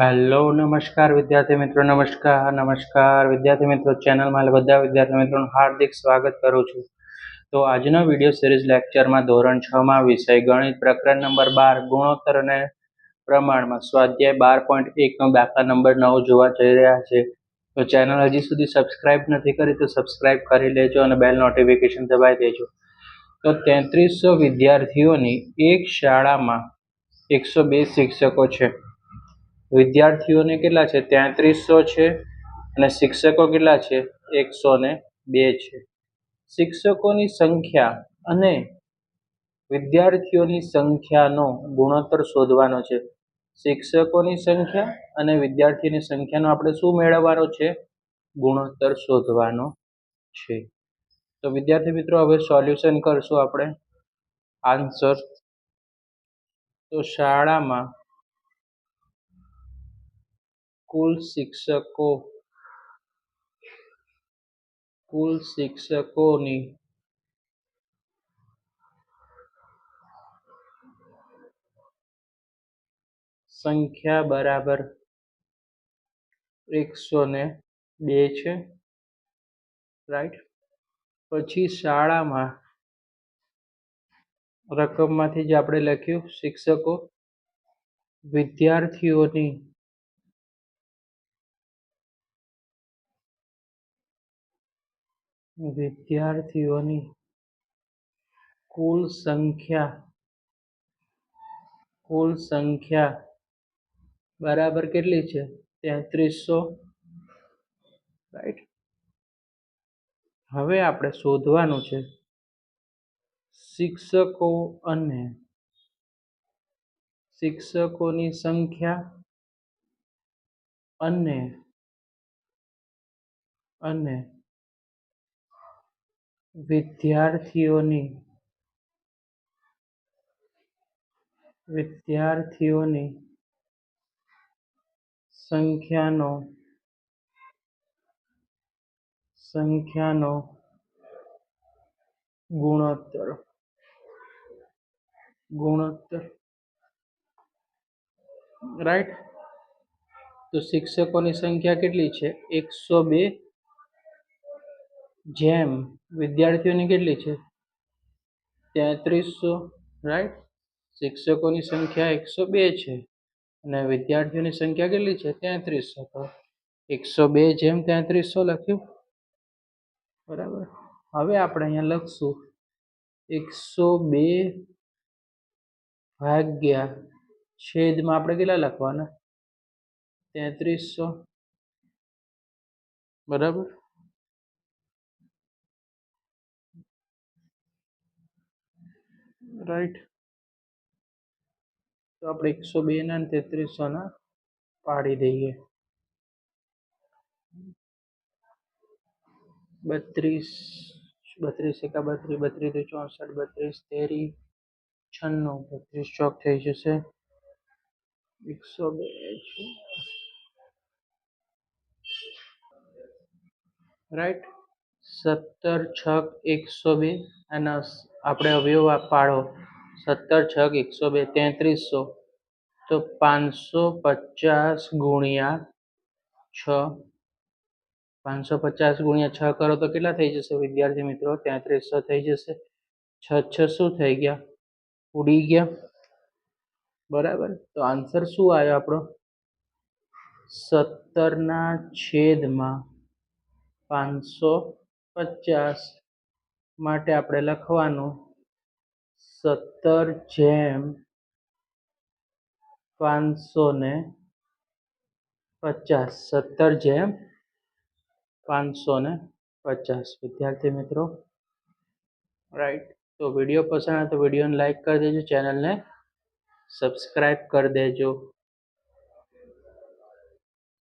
Hello નમસ્કાર વિદ્યાર્થી મિત્રો, નમસ્કાર વિદ્યાર્થી મિત્રો. ચેનલમાં બધા વિદ્યાર્થી મિત્રોનું હાર્દિક સ્વાગત કરું છું. તો આજના વિડીયો સિરીઝ લેક્ચરમાં ધોરણ 6 માં વિષય ગણિત પ્રકરણ નંબર 12 ગુણોત્તર અને પ્રમાણમાં સ્વાધ્યાય 12.1 નો દાખલા નંબર 9 જોવા જઈ રહ્યા છે. તો ચેનલ હજી સુધી સબસ્ક્રાઇબ નથી કરી તો સબસ્ક્રાઇબ કરી લેજો અને બેલ નોટિફિકેશન દબાવી દેજો. તો 3300 વિદ્યાર્થીઓની એક શાળામાં 102 શિક્ષકો છે. વિદ્યાર્થીઓને કેટલા છે? 3300 છે અને શિક્ષકો કેટલા છે? 102 છે. શિક્ષકોની સંખ્યા અને વિદ્યાર્થીઓની સંખ્યાનો ગુણોત્તર શોધવાનો છે. શિક્ષકોની સંખ્યા અને વિદ્યાર્થીઓની સંખ્યાનો આપણે શું મેળવવાનો છે? ગુણોત્તર શોધવાનો છે. તો વિદ્યાર્થી મિત્રો, હવે સોલ્યુશન કરશું આપણે. આન્સર તો શાળામાં કુલ શિક્ષકોની સંખ્યા બરાબર 102 છે. રાઈટ. પછી શાળામાં રકમમાંથી જે આપણે લખ્યું શિક્ષકો, વિદ્યાર્થીઓની કુલ સંખ્યા બરાબર કેટલી છે? 3300. રાઈટ. હવે આપણે શોધવાનું છે શિક્ષકોની સંખ્યા અને વિદ્યાર્થીઓની સંખ્યાનો ગુણોત્તર. રાઈટ. તો શિક્ષકોની સંખ્યા કેટલી છે? 102 જેમ વિદ્યાર્થીઓની કેટલી છે? 3300. રાઈટ. શિક્ષકોની સંખ્યા 102 છે અને વિદ્યાર્થીઓની સંખ્યા કેટલી છે? 3300. તો 102 જેમ 3300 લખ્યું. બરાબર. હવે આપણે અહીંયા લખશું 102 ભાગ્યા છેદમાં આપણે કેટલા લખવાના? 3300. બરાબર. રાઈટ. તો આપણે 102 ના 3300 ના પાડી દઈએ. 32 એકા 32, 32 દુ 64, 32 તેરી 96, 32 ચોક થઈ જશે 102 છે. રાઈટ. 17 છક 102 અને આપણે અવયવ પાડો. 17 છક 102 3300. તો 550 ગુણ્યા 6. 550 ગુણ્યા 6 કરો તો કેટલા થઈ જશે વિદ્યાર્થી મિત્રો? 3300 થઈ જશે. 6 શું થઈ ગયા? ઉડી ગયા. બરાબર. તો આન્સર શું આવ્યો આપણો? 17 ના છેદમાં 550 માટે આપણે લખવાનું 17 જેમ 550. 17 જેમ 550 વિદ્યાર્થી મિત્રો. રાઈટ. તો વિડીયો પસંદ આવે તો વિડીયોને લાઈક કરી દેજો, ચેનલને સબસ્ક્રાઈબ કરી દેજો.